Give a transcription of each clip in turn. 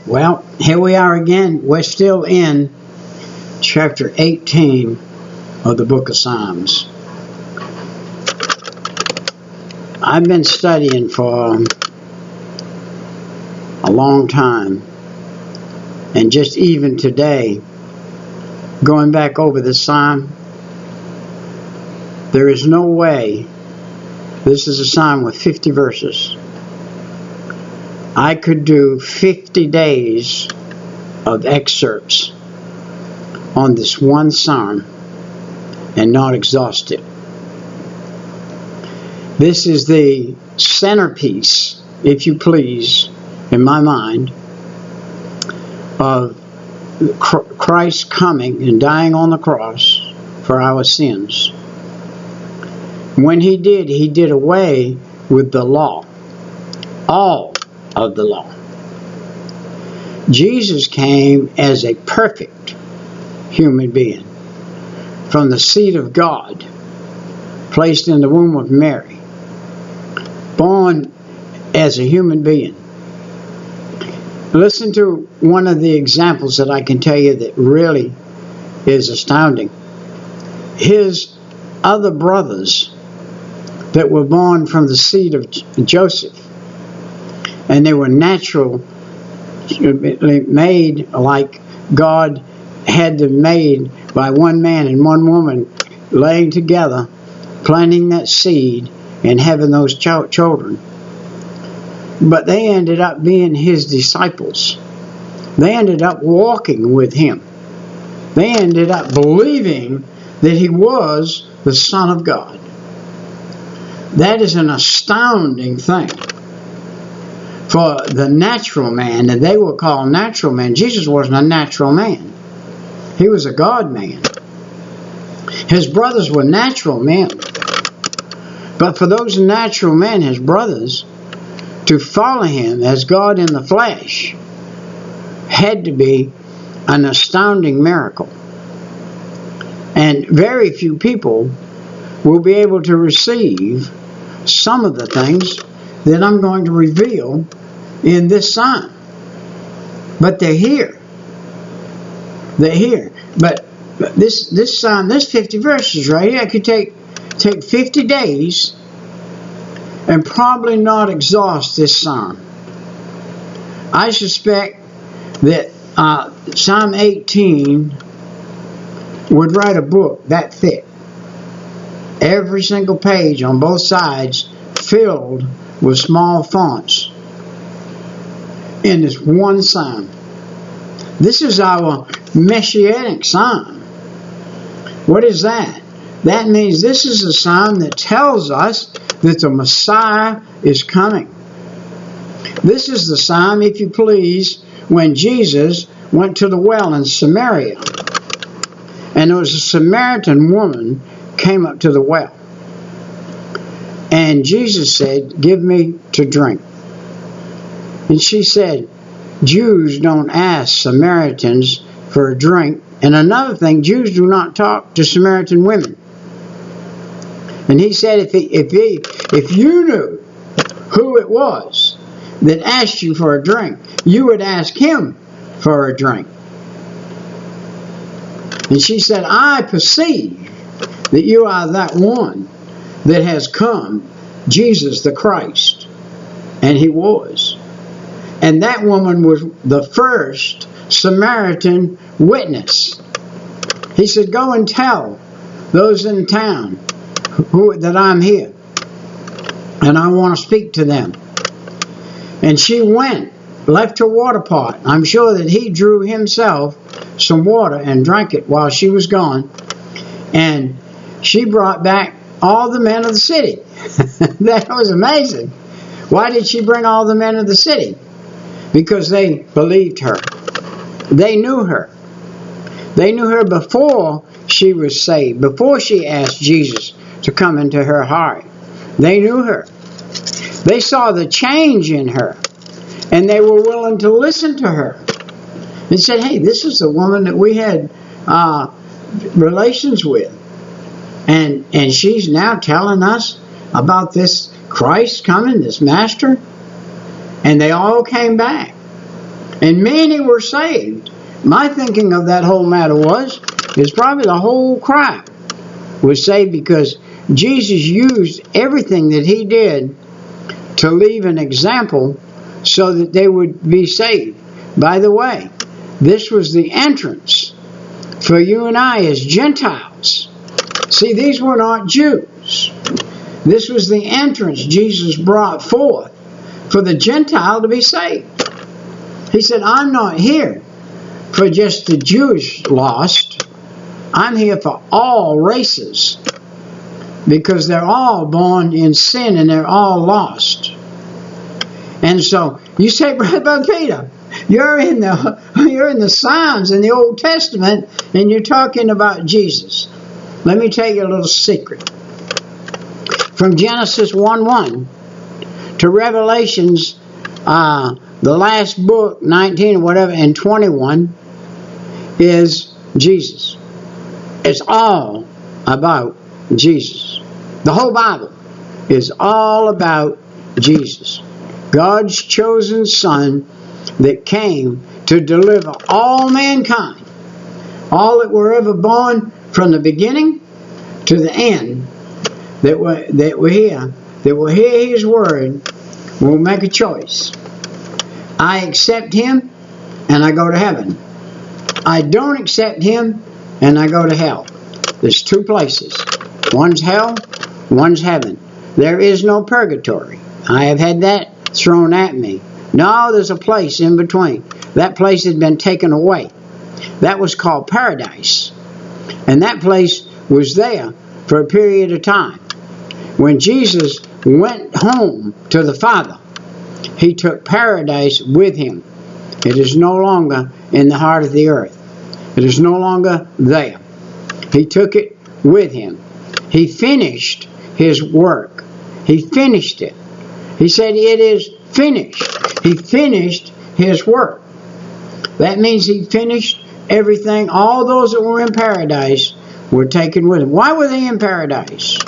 Well, here we are again. We're still in chapter 18 of the book of Psalms. I've been studying for a long time, and just even today, going back over the psalm, there is no way. This is a psalm with 50 verses. I could do 50 days of excerpts on this one psalm and not exhaust it. This is the centerpiece, if you please, in my mind, of Christ coming and dying on the cross for our sins. When he did away with the law, all of the law. Jesus came as a perfect human being from the seed of God, placed in the womb of Mary, born as a human being. Listen to one of the examples that I can tell you that really is astounding. His other brothers that were born from the seed of Joseph, and they were naturally made like God had them made by one man and one woman laying together, planting that seed and having those children. But they ended up being his disciples. They ended up walking with him. They ended up believing that he was the Son of God. That is an astounding thing. For the natural man, that they will call natural man, Jesus wasn't a natural man. He was a God man. His brothers were natural men. But for those natural men, his brothers, to follow him as God in the flesh had to be an astounding miracle. And very few people will be able to receive some of the things that I'm going to reveal in this psalm. But they're here. They're here. But this psalm, this 50 verses right here, I could take 50 days and probably not exhaust this psalm. I suspect that Psalm 18 would write a book that thick. Every single page on both sides filled with small fonts in this one psalm. This is our messianic psalm. What is that? That means this is a psalm that tells us that the Messiah is coming. This is the psalm, if you please, when Jesus went to the well in Samaria. And there was a Samaritan woman came up to the well. And Jesus said, "Give me to drink." And she said, "Jews don't ask Samaritans for a drink. And another thing, Jews do not talk to Samaritan women." And he said, if you knew who it was that asked you for a drink, you would ask him for a drink. And she said, "I perceive that you are that one that has come, Jesus the Christ." And he was. And that woman was the first Samaritan witness. He said, "Go and tell those in town that I'm here, and I want to speak to them." And she went, left her water pot. I'm sure that he drew himself some water and drank it while she was gone. And she brought back all the men of the city. That was amazing. Why did she bring all the men of the city? Because they believed her. They knew her. They knew her before she was saved, before she asked Jesus to come into her heart. They knew her. They saw the change in her, and they were willing to listen to her. They said, "Hey, this is the woman that we had relations with, and she's now telling us about this Christ coming, this Master." And they all came back. and many were saved. My thinking of that whole matter is probably the whole crowd was saved because Jesus used everything that he did to leave an example so that they would be saved. By the way, this was the entrance for you and I as Gentiles. See, these were not Jews. This was the entrance Jesus brought forth for the Gentile to be saved. He said, I'm not here for just the Jewish lost. I'm here for all races, because they're all born in sin and they're all lost. And so you say, Brother Peter, you're in the Psalms in the Old Testament and you're talking about Jesus. Let me tell you a little secret. From Genesis 1:1 to Revelations, the last book, 19 or whatever, and 21, is Jesus. It's all about Jesus. The whole Bible is all about Jesus. God's chosen Son that came to deliver all mankind, all that were ever born from the beginning to the end, that will hear His word, will make a choice. I accept Him and I go to heaven. I don't accept Him and I go to hell. There's two places. One's hell, one's heaven. There is no purgatory. I have had that thrown at me. No, there's a place in between. That place has been taken away. That was called paradise. And that place was there for a period of time. When Jesus went home to the Father, He took paradise with Him. It is no longer in the heart of the earth. It is no longer there. He took it with Him. He finished His work. He finished it. He said, it is finished. He finished His work. That means He finished everything. All those that were in paradise were taken with Him. Why were they in paradise?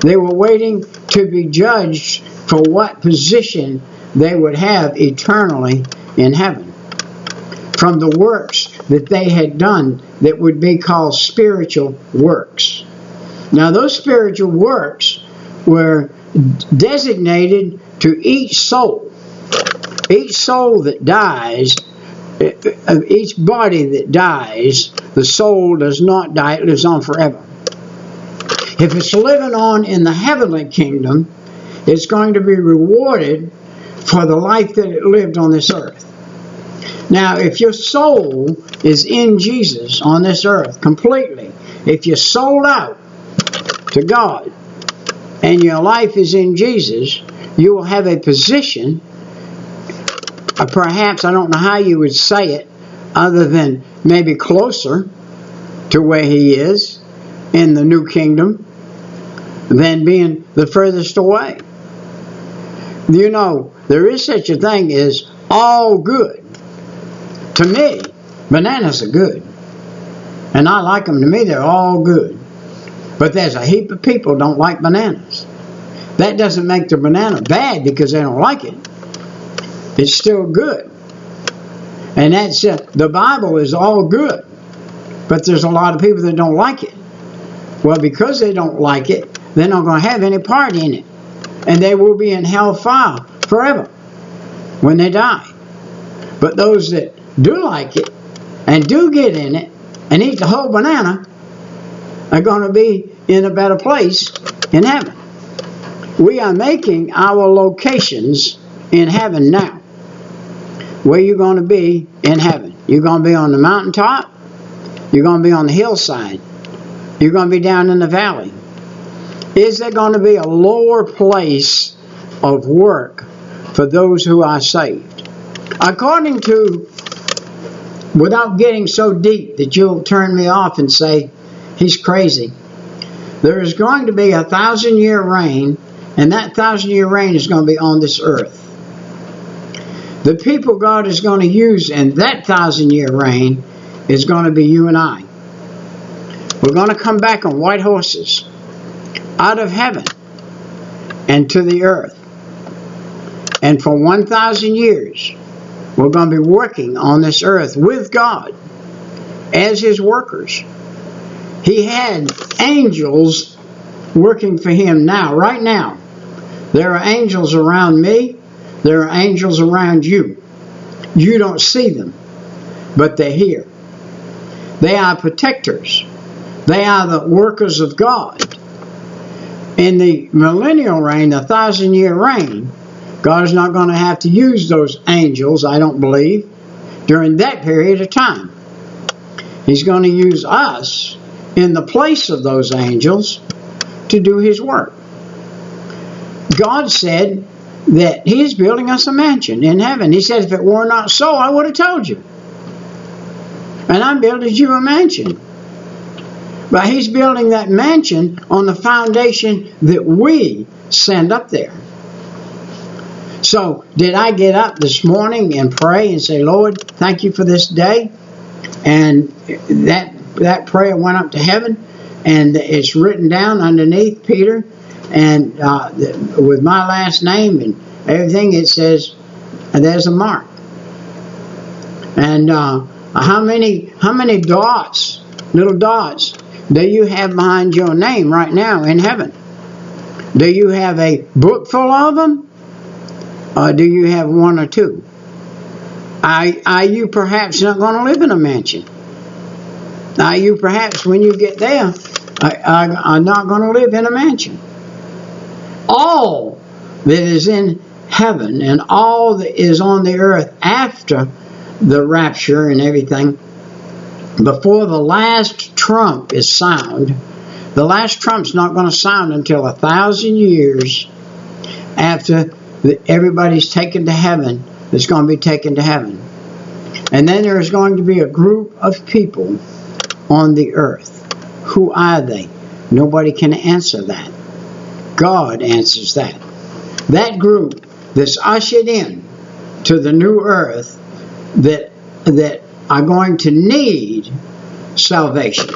They were waiting to be judged for what position they would have eternally in heaven, from the works that they had done that would be called spiritual works. Now, those spiritual works were designated to each soul. Each soul that dies, each body that dies, the soul does not die, it lives on forever. If it's living on in the heavenly kingdom, it's going to be rewarded for the life that it lived on this earth. Now, if your soul is in Jesus on this earth completely, if you're sold out to God and your life is in Jesus, you will have a position, perhaps, I don't know how you would say it, other than maybe closer to where He is in the new kingdom than being the furthest away. You know, there is such a thing as all good. To me, bananas are good. And I like them. To me, they're all good. But there's a heap of people don't like bananas. That doesn't make the banana bad because they don't like it. It's still good. And that's the Bible is all good. But there's a lot of people that don't like it. Well, because they don't like it, they're not going to have any part in it. And they will be in hellfire forever when they die. But those that do like it and do get in it and eat the whole banana are going to be in a better place in heaven. We are making our locations in heaven now. Where you're going to be in heaven. You're going to be on the mountaintop. You're going to be on the hillside. You're going to be down in the valley. Is there going to be a lower place of work for those who are saved? According to, without getting so deep that you'll turn me off and say, he's crazy, there is going to be a 1,000-year reign, and that 1,000-year reign is going to be on this earth. The people God is going to use in that 1,000-year reign is going to be you and I. We're going to come back on white horses out of heaven and to the earth. And for 1,000 years, We're going to be working on this earth with God as His workers. He had angels working for Him now, right now. There are angels around me. There are angels around you. You don't see them, but they're here. They are protectors. They are the workers of God. In the millennial reign, the 1,000-year reign, God is not going to have to use those angels, I don't believe, during that period of time. He's going to use us in the place of those angels to do His work. God said that He's building us a mansion in heaven. He said, if it were not so, I would have told you. And I'm building you a mansion. But He's building that mansion on the foundation that we send up there. So, did I get up this morning and pray and say, Lord, thank you for this day? And that prayer went up to heaven, and it's written down underneath Peter, and with my last name and everything, it says, there's a mark. And how many dots, little dots, do you have behind your name right now in heaven? Do you have a book full of them? Or do you have one or two? Are you perhaps not going to live in a mansion? Are you perhaps, when you get there, are not going to live in a mansion? All that is in heaven and all that is on the earth after the rapture and everything, before the last trump is sound, the last trump's not going to sound until 1,000 years after everybody's taken to heaven. That's going to be taken to heaven. And then there is going to be a group of people on the earth. Who are they? Nobody can answer that. God answers that. That group that's ushered in to the new earth that are going to need salvation.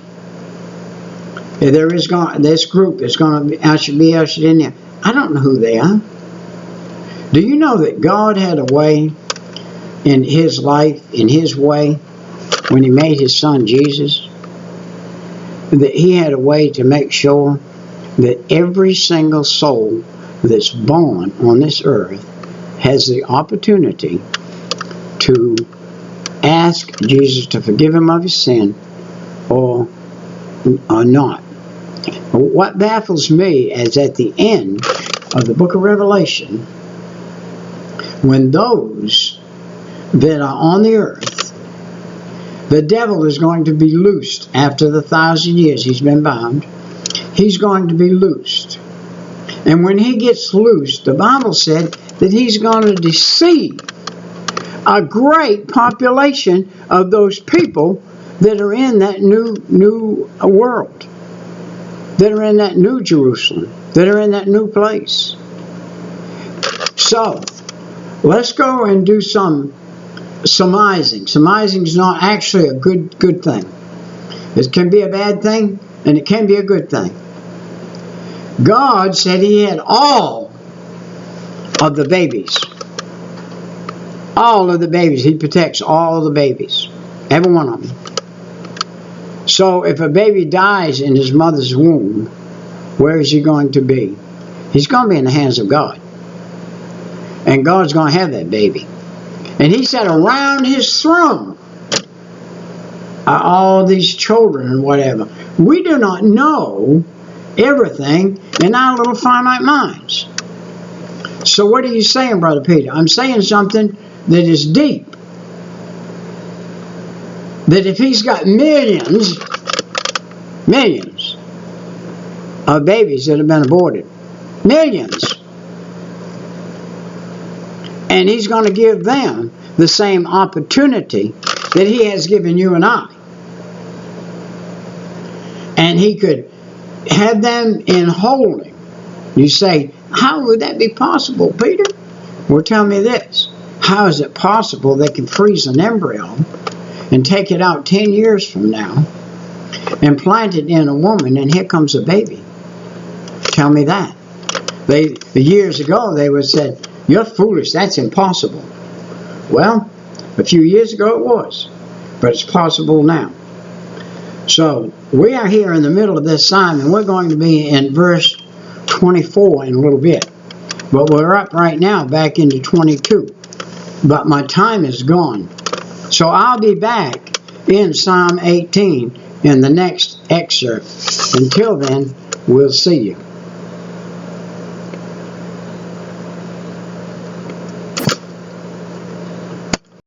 This group is going to be ushered in there. I don't know who they are. Do you know that God had a way in His life, in His way, when He made His Son Jesus, that He had a way to make sure that every single soul that's born on this earth has the opportunity to ask Jesus to forgive him of his sin or not. What baffles me is at the end of the book of Revelation, when those that are on the earth, the devil is going to be loosed after the 1,000 years he's been bound. He's going to be loosed. And when he gets loosed, the Bible said that he's going to deceive a great population of those people that are in that new world, that are in that new Jerusalem, that are in that new place. So, let's go and do some surmising. Surmising is not actually a good thing. It can be a bad thing, and it can be a good thing. God said He had all of the babies. All of the babies. He protects all of the babies. Every one of them. So if a baby dies in his mother's womb, where is he going to be? He's going to be in the hands of God. And God's going to have that baby. And He said around His throne are all these children and whatever. We do not know everything in our little finite minds. So what are you saying, Brother Peter? I'm saying something that is deep. That if He's got millions of babies that have been aborted, millions, and He's going to give them the same opportunity that He has given you and I. And He could have them in holding. You say, how would that be possible, Peter? Well, tell me this. How is it possible they can freeze an embryo and take it out 10 years from now and plant it in a woman, and here comes a baby? Tell me that. Years ago, they would say, you're foolish, that's impossible. Well, A few years ago it was, but it's possible now. So we are here in the middle of this psalm, and we're going to be in verse 24 in a little bit. But we're up right now back into 22. But my time is gone. So I'll be back in Psalm 18 in the next excerpt. Until then, we'll see you.